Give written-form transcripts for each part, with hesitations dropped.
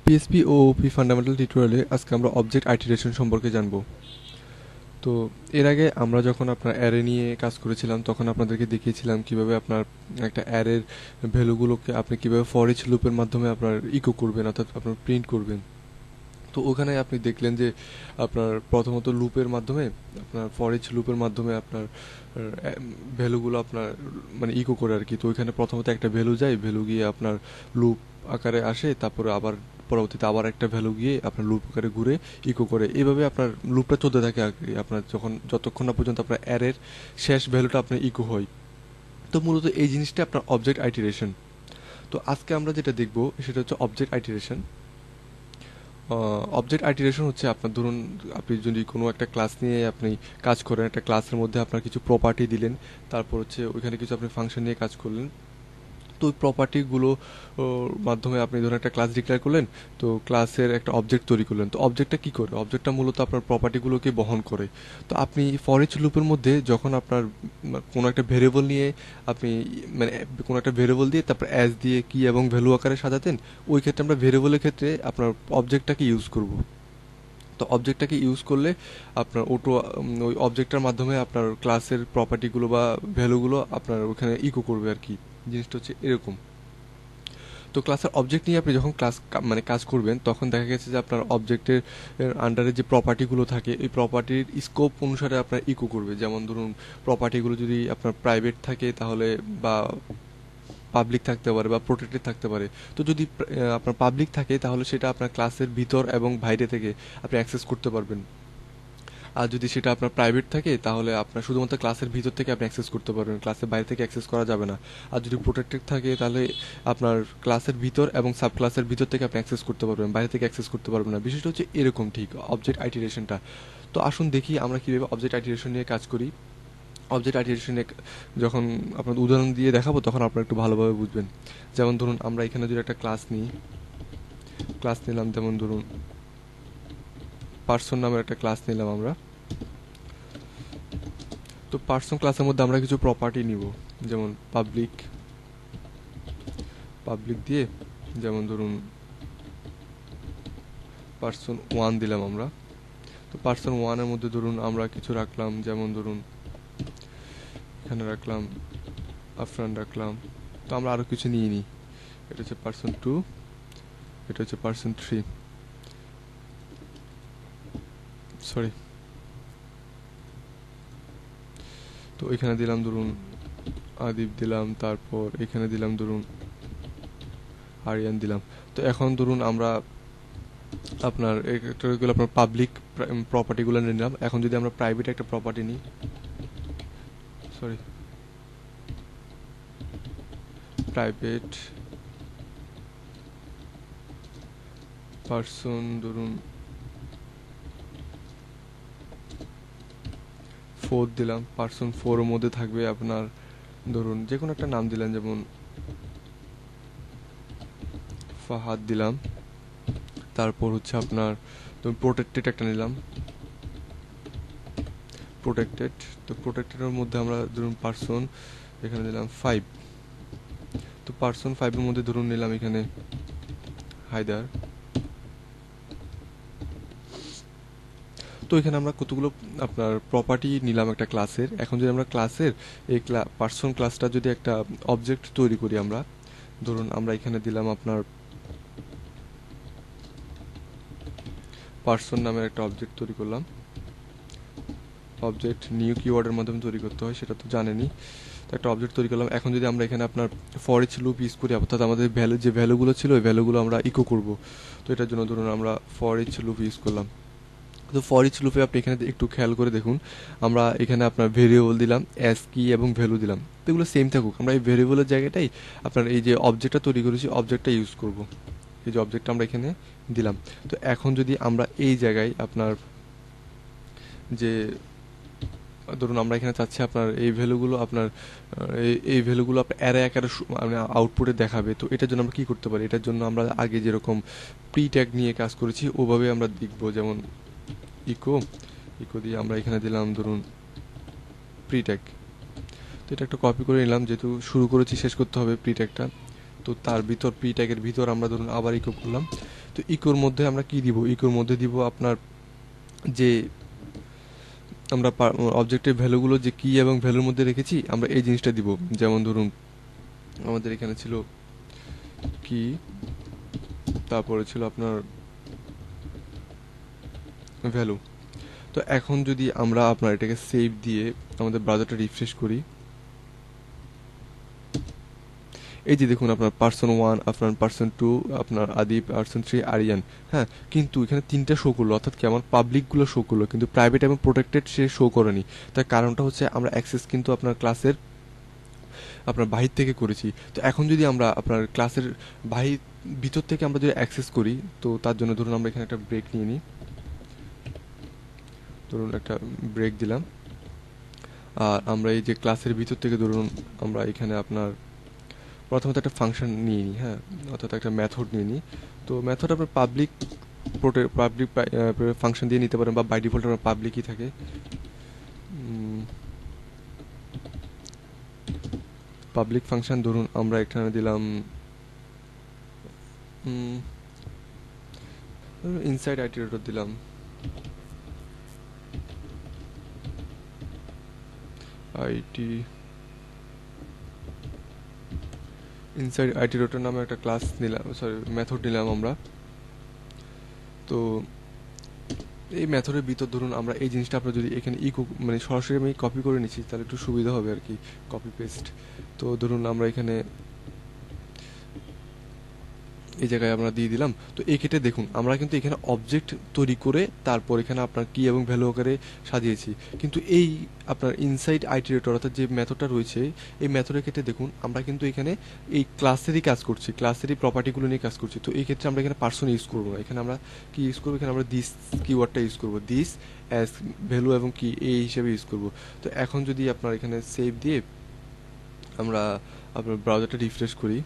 PHP ও ওপি fundamental টিউটোরিয়ালে আজকে আমরা অবজেক্ট আইটারেশন সম্পর্কে জানব। তো এর আগে আমরা যখন আপনার অ্যারে নিয়ে কাজ করেছিলাম তখন আপনাদেরকে দেখিয়েছিলাম কিভাবে আপনার একটা অ্যারের ভ্যালুগুলোকে আপনি কিভাবে ফর ইচ লুপের মাধ্যমে আপনার ইকো করবেন, অর্থাৎ আপনার প্রিন্ট করবেন। তো ওখানে আপনি দেখলেন যে আপনার প্রথমত লুপের মাধ্যমে, আপনার ফর ইচ লুপের মাধ্যমে আপনার ভ্যালুগুলো আপনার মানে ইকো করে আর কি। তো ওইখানে প্রথমত একটা ভ্যালু যায়, ভ্যালু গিয়ে আপনার লুপ আকারে আসে, তারপরে আবার পরবর্তীতে আবার একটা ভ্যালু গিয়ে আপনার লুপ আকারে ঘুরে ইকো করে। এইভাবে আপনার লুপটা চলতে থাকে আর কি, আপনার যতক্ষণ না পর্যন্ত আপনার অ্যারের শেষ ভ্যালুটা আপনার ইকো হয়। তো মূলত এই জিনিসটা আপনার অবজেক্ট আইটারেশন। তো আজকে আমরা যেটা দেখব সেটা হচ্ছে অবজেক্ট আইটারেশন। অবজেক্ট আইটারেশন হচ্ছে আপনার ধরুন আপনি যদি কোনো একটা ক্লাস নিয়ে আপনি কাজ করেন, একটা ক্লাসের মধ্যে আপনার কিছু প্রপার্টি দিলেন, তারপর হচ্ছে ওইখানে কিছু আপনি ফাংশন নিয়ে কাজ করলেন। তো ওই প্রপার্টিগুলো মাধ্যমে আপনি ধরুন একটা ক্লাস ডিক্লেয়ার করলেন, তো ক্লাসের একটা অবজেক্ট তৈরি করলেন। তো অবজেক্টটা কী করে? অবজেক্টটা মূলত আপনার প্রপার্টিগুলোকে বহন করে। তো আপনি ফর ইচ লুপের মধ্যে যখন আপনার কোনো একটা ভেরিয়েবল নিয়ে আপনি মানে কোনো একটা ভেরিয়েবল দিয়ে তারপর অ্যাজ দিয়ে কি এবং ভ্যালু আকারে সাজাতেন, ওই ক্ষেত্রে আমরা ভেরিয়েবলের ক্ষেত্রে আপনার অবজেক্টটাকে ইউজ করব। তো অবজেক্টটাকে ইউজ করলে আপনার ওই অবজেক্টটার মাধ্যমে আপনার ক্লাসের প্রপার্টিগুলো বা ভ্যালুগুলো আপনার ওখানে ইকো করবে আর কি। জিনিসটা হচ্ছে এরকম। তো ক্লাসের অবজেক্ট নিয়ে আপনি যখন মানে কাজ করবেন তখন দেখা গেছে যে আপনার অবজেক্টের আন্ডারে যে প্রপার্টিগুলো থাকে এই প্রপার্টির স্কোপ অনুসারে আপনার ইকো করবে। যেমন ধরুন প্রপার্টিগুলো যদি আপনার প্রাইভেট থাকে তাহলে, বা পাবলিক থাকতে পারে, বা প্রোটেক্টেড থাকতে পারে। তো যদি আপনার পাবলিক থাকে তাহলে সেটা আপনার ক্লাসের ভিতর এবং বাইরে থেকে আপনি অ্যাক্সেস করতে পারবেন। আর যদি সেটা আপনার প্রাইভেট থাকে তাহলে আপনার শুধুমাত্র ক্লাসের ভিতর থেকে আপনি অ্যাক্সেস করতে পারবেন, ক্লাসের বাইরে থেকে অ্যাক্সেস করা যাবে না। আর যদি প্রোটেক্টেড থাকে তাহলে আপনার ক্লাসের ভিতর এবং সাব ক্লাসের ভিতর থেকে আপনি অ্যাক্সেস করতে পারবেন, বাইরে থেকে অ্যাক্সেস করতে পারবেন না। বিষয়টা হচ্ছে এরকম ঠিক অবজেক্ট আইটারেশনটা। তো আসুন দেখি আমরা কীভাবে অবজেক্ট আইটারেশন নিয়ে কাজ করি। অবজেক্ট আইটারেশনে যখন আপনার উদাহরণ দিয়ে দেখাবো তখন আপনারা একটু ভালোভাবে বুঝবেন। যেমন ধরুন আমরা এখানে যদি একটা ক্লাস নিলাম, যেমন ধরুন পার্সন নামের একটা ক্লাস নিলাম আমরা। তো পার্সন ক্লাসের মধ্যে আমরা কিছু প্রপার্টি নিব, যেমন পাবলিক দিয়ে, যেমন ধরুন পার্সন 1 দিলাম আমরা। তো পার্সন 1-এর মধ্যে ধরুন আমরা কিছু রাখলাম, যেমন ধরুন এখানে রাখলাম আফরান রাখলাম। তো আমরা আরও কিছু নিয়ে নিই। এটা হচ্ছে পার্সন 2, এটা হচ্ছে পার্সন 3, সরি। তো এখানে দিলাম ধরুন আদিব দিলাম, তারপর এখানে দিলাম ধরুন আরিয়ান দিলাম। তো এখন ধরুন আমরা আপনার এগুলো আপনার পাবলিক প্রপার্টিগুলো নিয়ে নিলাম। এখন যদি আমরা প্রাইভেট একটা প্রপার্টি নিই, সরি, প্রাইভেট পার্সন ধরুন 4 দিলাম। পার্সন 4-এর মধ্যে থাকবে আপনার ধরুন যে কোনো একটা নাম দিলেন, যেমন ফাহাদ দিলাম। তারপর হচ্ছে আপনার ধরুন প্রোটেক্টেড একটা নিলাম, প্রোটেক্টেড। তো প্রোটেক্টেডের মধ্যে আমরা ধরুন পার্সন এখানে দিলাম 5। তো পার্সন 5-এর মধ্যে ধরুন নিলাম এখানে হায়দার। তো এখানে আমরা কতগুলো আপনার প্রপার্টি নিলাম একটা ক্লাসের। এখন যদি আমরা ক্লাসের এই পার্সন ক্লাসটা যদি একটা অবজেক্ট তৈরি করি, আমরা ধরুন আমরা এখানে দিলাম আপনার পার্সন নামের একটা অবজেক্ট তৈরি করলাম। অবজেক্ট নিউ কিওয়ার্ডের মাধ্যমে তৈরি করতে হয়, সেটা তো জানেনই। তো একটা অবজেক্ট তৈরি করলাম। এখন যদি আমরা এখানে আপনার ফর ইচ লুপ ইউজ করি, অর্থাৎ আমাদের যে ভ্যালুগুলো ছিল ওই ভ্যালুগুলো আমরা ইকো করব। তো এটার জন্য ধরুন আমরা ফর ইচ লুপ ইউজ করলাম। তো ফর ইচ লুপে আপনি এখানে একটু খেয়াল করে দেখুন, আমরা এখানে আপনার ভেরিয়েবল দিলাম, অ্যাজ কি এবং ভ্যালু দিলাম। তো এগুলো সেম থাকুক, আমরা এই ভেরিয়েবলের জায়গাটাই আপনার এই যে অবজেক্টটা তৈরি করেছি অবজেক্টটা ইউজ করব। এই যে অবজেক্টটা আমরা এখানে দিলাম। তো এখন যদি আমরা এই জায়গায় আপনার যে ধরুন আমরা এখানে চাচ্ছি আপনার এই ভ্যালুগুলো আপনার এই ভ্যালুগুলো আপনার অ্যারে আকারে মানে আউটপুটে দেখাবে। তো এটার জন্য আমরা কী করতে পারি? এটার জন্য আমরা আগে যেরকম প্রি ট্যাগ নিয়ে কাজ করেছি ওভাবে আমরা দেখব। যেমন ইকো দিয়ে আমরা এখানে দিলাম ধরুন প্রি ট্যাগ। তো এটা একটা কপি করে নিলাম, যেহেতু শুরু করেছি শেষ করতে হবে প্রি ট্যাগটা। তো তার ভিতর প্রি ট্যাগের ভিতর আমরা ধরুন আবার ইকো করলাম। তো ইকোর মধ্যে আমরা কি দিব, ইকোর মধ্যে দিব আপনার যে আমরা অবজেক্টের ভ্যালুগুলো যে কি এবং ভ্যালুর মধ্যে রেখেছি আমরা এই জিনিসটা দিব। যেমন ধরুন আমাদের এখানে ছিল কি, তারপরে ছিল আপনার ভ্যালু। তো এখন যদি আমরা আপনার এটাকে সেভ দিয়ে আমাদের ব্রাউজারটা রিফ্রেশ করি, এই যে দেখুন আপনার person 1, আপনার person 2, আপনার আদিব, person 3 আরিয়ান। হ্যাঁ, কিন্তু এখানে 3টা শো করলো, অর্থাৎ কি আমার পাবলিকগুলো শো করলো কিন্তু প্রাইভেট এবং প্রোটেক্টেড সে শো করেনি। তার কারণটা হচ্ছে আমরা অ্যাক্সেস কিন্তু আপনার ক্লাসের আপনার বাহির থেকে করেছি। তো এখন যদি আমরা আপনার ক্লাসের ভিতর থেকে আমরা যদি অ্যাক্সেস করি, তো তার জন্য ধরুন আমরা এখানে একটা ব্রেক নিয়ে নিই, ধরুন একটা ব্রেক দিলাম। আর আমরা এই যে ক্লাসের ভিতর থেকে ধরুন আমরা এখানে আপনার প্রথমত একটা ফাংশন নিয়ে নিই, হ্যাঁ, অর্থাৎ একটা মেথড নিয়ে নিই। তো মেথড আপনার পাবলিক ফাংশন দিয়ে নিতে পারেন, বা বাই ডিফল্ট আপনার পাবলিকই থাকে। পাবলিক ফাংশন ধরুন আমরা এখানে দিলাম ইনসাইড আইটিরেটর দিলাম, আইটি ইনসাইড আইটিরেটর নামে একটা ক্লাস নিলাম, সরি মেথড নিলাম আমরা। তো এই মেথডের ভিতর ধরুন আমরা এই জিনিসটা আপনার যদি এখানে মানে সরাসরি আমি কপি করে নিচ্ছি তাহলে একটু সুবিধা হবে আর কি, কপি পেস্ট। তো ধরুন আমরা এখানে এই জায়গায় আমরা দিয়ে দিলাম। তো এই ক্ষেত্রে দেখুন আমরা কিন্তু এখানে অবজেক্ট তৈরি করে তারপর এখানে আপনার কি এবং ভ্যালু আকারে সাজিয়েছি, কিন্তু এই আপনার ইনসাইড আইটিরেটর অর্থাৎ যে মেথডটা রয়েছে এই মেথডের ক্ষেত্রে দেখুন আমরা কিন্তু এখানে এই ক্লাসেরই কাজ করছি, ক্লাসেরই প্রপার্টিগুলো নিয়ে কাজ করছি। তো এই ক্ষেত্রে আমরা এখানে পার্সন ইউজ করবো না, এখানে আমরা কি ইউজ করবো, এখানে আমরা দিস কিওয়ার্ডটা ইউজ করবো, দিস অ্যাজ ভ্যালু এবং কি এই হিসেবে ইউজ করবো। তো এখন যদি আপনার এখানে সেভ দিয়ে আমরা আপনার ব্রাউজারটা রিফ্রেশ করি,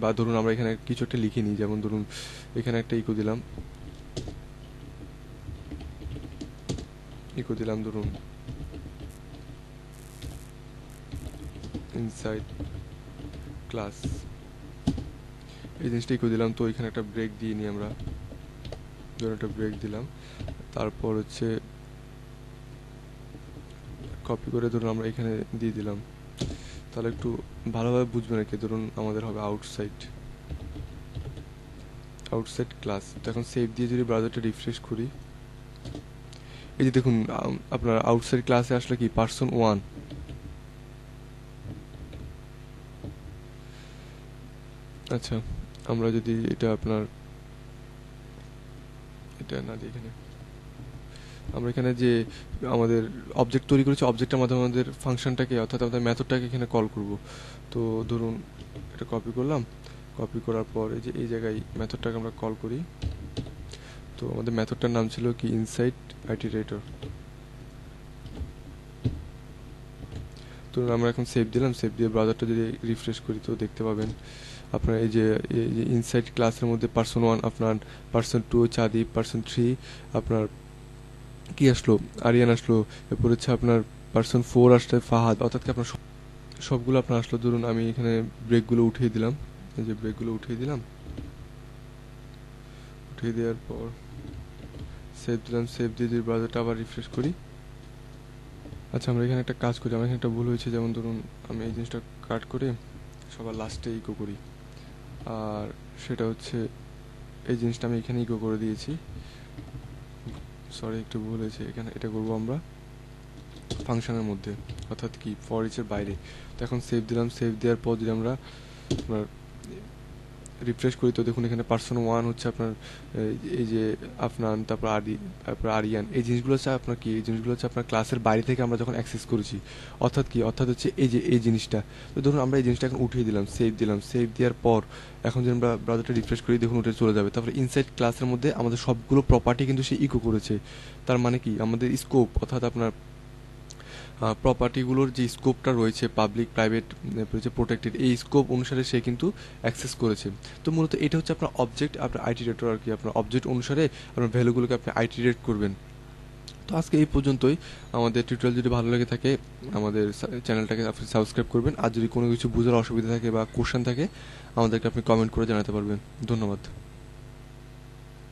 বা ধরুন আমরা এখানে কিছু একটা লিখে নিই, যেমন ধরুন এখানে একটা ইকো দিলাম ধরুন ইনসাইড ক্লাস, এই জিনিসটা ইকো দিলাম। তো এখানে একটা ব্রেক দিয়ে নিই আমরা, ধরুন একটা ব্রেক দিলাম, তারপর হচ্ছে কপি করে ধরুন আমরা এখানে দিয়ে দিলাম, তাহলে একটু ভালোভাবে বুঝবেন আর কি। ধরুন আমাদের হবে আউটসাইড ক্লাস। তো এখন সেভ দিয়ে যদি ব্রাউজারটা রিফ্রেশ করি, এই যে দেখুন আপনার আউটসাইড ক্লাসে আসলে কি person 1। আচ্ছা, আমরা যদি এটা আপনার এটা না দিই, এখানে আমরা এখানে যে আমাদের অবজেক্ট তৈরি করেছি অবজেক্টের মাধ্যমে আমাদের ফাংশনটাকে অর্থাৎ আমাদের মেথডটাকে এখানে কল করব। তো ধরুন এটা কপি করলাম, কপি করার পর এই যে এই জায়গায় মেথডটাকে আমরা কল করি। তো আমাদের মেথডটার নাম ছিল কি ইনসাইড আইটিরেটর। তো আমরা এখন সেভ দিলাম, সেভ দিয়ে ব্রাউজারটা যদি রিফ্রেশ করি তো দেখতে পাবেন আপনার এই যে ইনসাইড ক্লাসের মধ্যে person 1 আপনার, person 2 হচ্ছে আদিব, person 3 আপনার কি আসলো আরিয়ান আসলো, এরপর হচ্ছে আপনার person 4 আসলে ফাহাদ, অর্থাৎ কি আপনার সবগুলো আপনার আসলো। ধরুন আমি এখানে ব্রেকগুলো উঠিয়ে দিলাম, এই যে ব্রেকগুলো উঠিয়ে দিলাম, উঠিয়ে দেওয়ার পর সেভ দিলাম, সেভ দিয়ে যদি ব্রাউজারটা আবার রিফ্রেশ করি। আচ্ছা, আমরা এখানে একটা কাজ করি, আমার এখানে একটা ভুল হয়েছে, যেমন ধরুন আমি এই জিনিসটা কাট করে সবার লাস্টে ইকো করি, আর সেটা হচ্ছে এই জিনিসটা আমি এখানে ইকো করে দিয়েছি, সরি একটু ভুল হয়েছে। এখানে এটা করবো আমরা ফাংশনের মধ্যে, অর্থাৎ কি ফর ইচের বাইরে। তো এখন সেভ দিলাম, সেভ দেওয়ার পর যদি আমরা আপনার রিফ্রেশ করি তো দেখুন এখানে person 1 হচ্ছে আপনার এই যে আফনান, তারপর তারপর আরিয়ান, এই জিনিসগুলো হচ্ছে আপনার কি, এই জিনিসগুলো হচ্ছে আপনার ক্লাসের বাইরে থেকে আমরা যখন অ্যাক্সেস করেছি, অর্থাৎ কি, অর্থাৎ হচ্ছে এই যে এই জিনিসটা। তো ধরুন আমরা এই জিনিসটা এখন উঠিয়ে দিলাম, সেভ দিলাম, সেভ দেওয়ার পর এখন যদি আমরা ব্রাউজারটা রিফ্রেশ করি দেখুন উঠে চলে যাবে। তারপরে ইনসাইড ক্লাসের মধ্যে আমাদের সবগুলো প্রপার্টি কিন্তু সে ইকো করেছে। তার মানে কি আমাদের স্কোপ অর্থাৎ আপনার প্রপার্টিগুলোর যে স্কোপটা রয়েছে পাবলিক, প্রাইভেট, প্রোটেক্টেড, এই স্কোপ অনুসারে সে কিন্তু অ্যাক্সেস করেছে। তো মূলত এটা হচ্ছে আপনার অবজেক্ট, আপনার আইটিরেটর আর কি, আপনার অবজেক্ট অনুসারে আপনার ভ্যালুগুলোকে আপনি আইটিরেট করবেন। তো আজকে এই পর্যন্তই। আমাদের টিউটোরিয়াল যদি ভালো লেগে থাকে আমাদের চ্যানেলটাকে আপনি সাবস্ক্রাইব করবেন, আর যদি কোনো কিছু বোঝার অসুবিধা থাকে বা কোশ্চেন থাকে আমাদেরকে আপনি কমেন্ট করে জানাতে পারবেন। ধন্যবাদ।